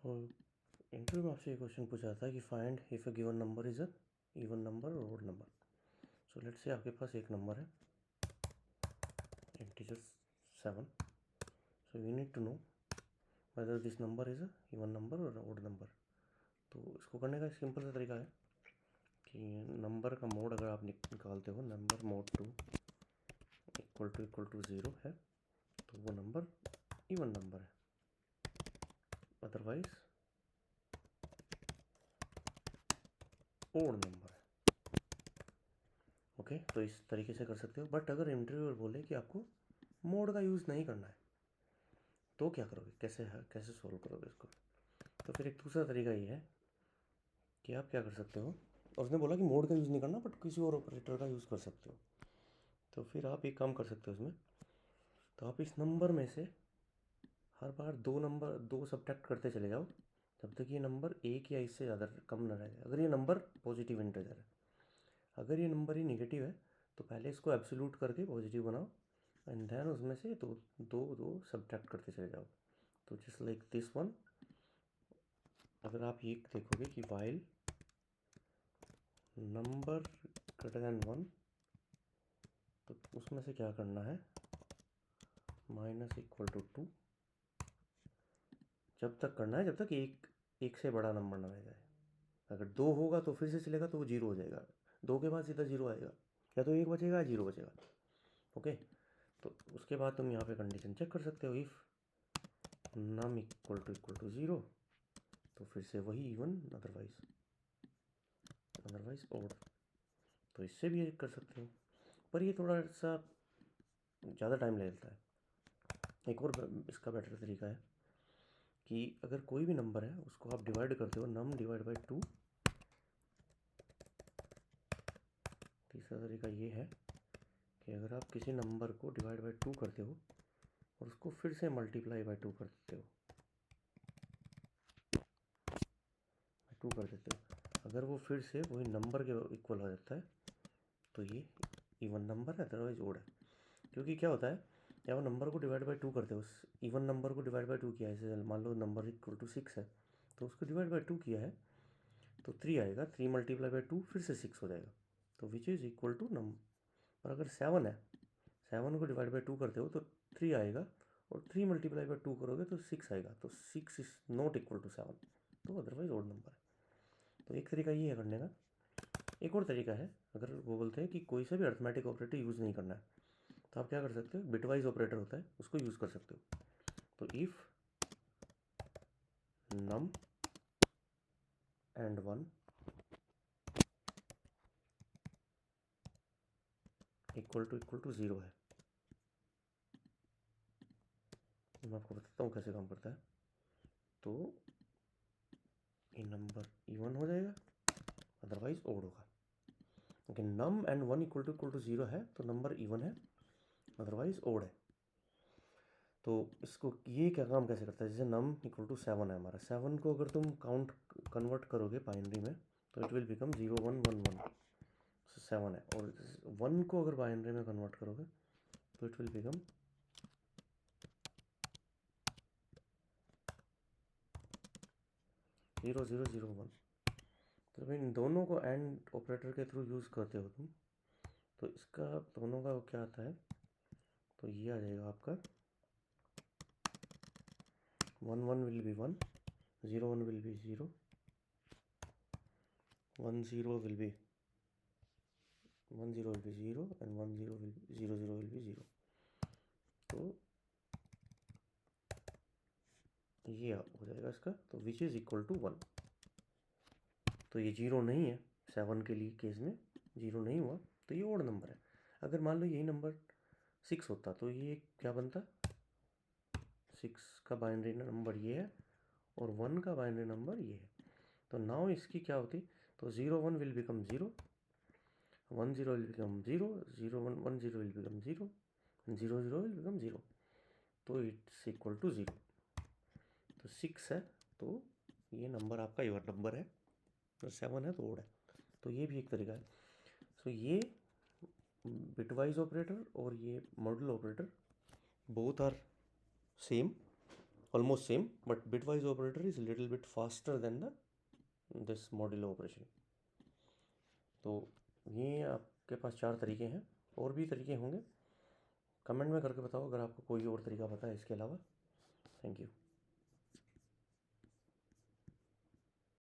और इंटरव्यू में आपसे ये क्वेश्चन पूछा था कि find if a given number is a even number or odd number. So let's say आपके पास एक नंबर है integer 7। So you need to know whether this number is a even number or odd number. तो इसको करने का simple सा तरीका है कि नंबर का मोड अगर आप निकालते हो, नंबर मोड 2 इक्वल टू 0 है तो वो नंबर इवन नंबर है, अदरवाइज ओड नंबर है। ओके, तो इस तरीके से कर सकते हो। बट अगर इंटरव्यूअर बोले कि आपको मोड का यूज़ नहीं करना है तो क्या करोगे, कैसे सोल्व करोगे इसको? तो फिर एक दूसरा तरीका ये है कि आप क्या कर सकते हो, और उसने बोला कि मोड का यूज़ नहीं करना बट किसी और ऑपरेटर का यूज़ कर सकते हो। तो फिर आप एक काम कर सकते हो इसमें, तो आप इस नंबर में से हर बार दो सब्ट्रैक्ट करते चले जाओ जब तक ये नंबर एक या इससे ज़्यादा कम ना रह जाए। अगर ये नंबर पॉजिटिव इंटीजर है, अगर ये नंबर ही नेगेटिव है तो पहले इसको एब्सोल्यूट करके पॉजिटिव बनाओ एंड देन उसमें से दो दो दो सब्ट्रैक्ट करते चले जाओ। तो जस्ट लाइक दिस वन, अगर आप ये देखोगे कि वाइल नंबर ग्रेटर देन 1, तो उसमें से क्या करना है, माइनस इक्वल टू 2 जब तक करना है जब तक एक से बड़ा नंबर ना रह जाए। अगर 2 होगा तो फिर से चलेगा तो वो 0 हो जाएगा, 2 के बाद सीधा 0 आएगा, या तो 1 बचेगा या 0 बचेगा। ओके, तो उसके बाद तुम यहाँ पे कंडीशन चेक कर सकते हो, इफ़ नम इक्वल टू 0 तो फिर से वही इवन, अदरवाइज ओड। तो इससे भी कर सकते हो, पर ये थोड़ा सा ज़्यादा टाइम ले लेता है। एक और इसका बेटर तरीका है कि अगर कोई भी नंबर है उसको आप डिवाइड करते हो नम डिवाइड बाई 2। तीसरा तरीका ये है कि अगर आप किसी नंबर को डिवाइड बाई 2 करते हो और उसको फिर से मल्टीप्लाई बाई 2 कर देते हो, अगर वो फिर से वही नंबर के इक्वल हो जाता है तो ये इवन नंबर है, अदरवाइज ओड है। क्योंकि क्या होता है, जब वो नंबर को डिवाइड बाई 2 करते हो, उस इवन नंबर को डिवाइड बाई 2 किया है, जैसे मान लो नंबर इक्वल टू 6 है तो उसको डिवाइड बाई 2 किया है तो 3 आएगा, 3 मल्टीप्लाई बाई 2 फिर से 6 हो जाएगा, तो विच इज़ इक्वल टू नम। और अगर 7 है, 7 को डिवाइड बाई 2 करते हो तो 3 आएगा, और 3 मल्टीप्लाई बाई 2 करोगे तो 6 आएगा, तो 6 इज़ नॉट इक्वल टू 7, तो अदरवाइज ओड नंबर है। तो एक तरीका ये है करने का। एक और तरीका है, अगर वो बोलते हैं कि कोई सा भी अर्थमेटिक ऑपरेटर यूज़ नहीं करना है तो आप क्या कर सकते हो, बिटवाइज ऑपरेटर होता है उसको यूज़ कर सकते हो। तो if num and 1 equal to 0 है, मैं आपको बताता हूँ कैसे काम करता है। तो ये नंबर इवन हो जाएगा, अदरवाइज ओड होगा। Okay, num and 1 equal to 0 है तो नंबर इवन है, अदरवाइज ओड है। तो इसको ये क्या काम कैसे करता है, जैसे नम इक्वल टू 7 है हमारा, 7 को अगर तुम कन्वर्ट करोगे बाइनरी में तो इट विल बिकम 0 1 1 1, 7 है। और 1 को अगर बाइनरी में कन्वर्ट करोगे तो इट विल बिकम 0 0 0 1। तो भाई इन दोनों को एंड ऑपरेटर के थ्रू यूज़ करते हो तुम, तो इसका दोनों का क्या आता है, तो ये आ जाएगा आपका 1 1 will be 1, 0 1 will be 0, 1 0 will be 1 0 will be 0 and 1 0 will 0 0 will be 0। तो ये हो जाएगा इसका, तो विच इज़ इक्वल टू 1। तो ये 0 नहीं है, 7 के लिए केस में 0 नहीं हुआ तो ये ओड नंबर है। अगर मान लो यही नंबर 6 होता तो ये क्या बनता, 6 का बाइनरी नंबर ये है और 1 का बाइनरी नंबर ये है। तो नाउ इसकी क्या होती, तो 0 1 will become 0, 1 0 will become 0, 0 1 1 0 will become 0, 0 0 will become 0, तो इट्स इक्वल टू 0। तो 6 है तो ये नंबर आपका इवन नंबर है, और 7 है तो ओड है। तो ये भी एक तरीका है। सो ये बिटवाइज ऑपरेटर और ये model operator both are same, almost same, but bitwise operator is little bit faster than the this modulo operation. तो ये आपके पास 4 तरीके हैं, और भी तरीके होंगे, कमेंट में करके बताओ अगर आपको कोई और तरीका पता है इसके अलावा। Thank you.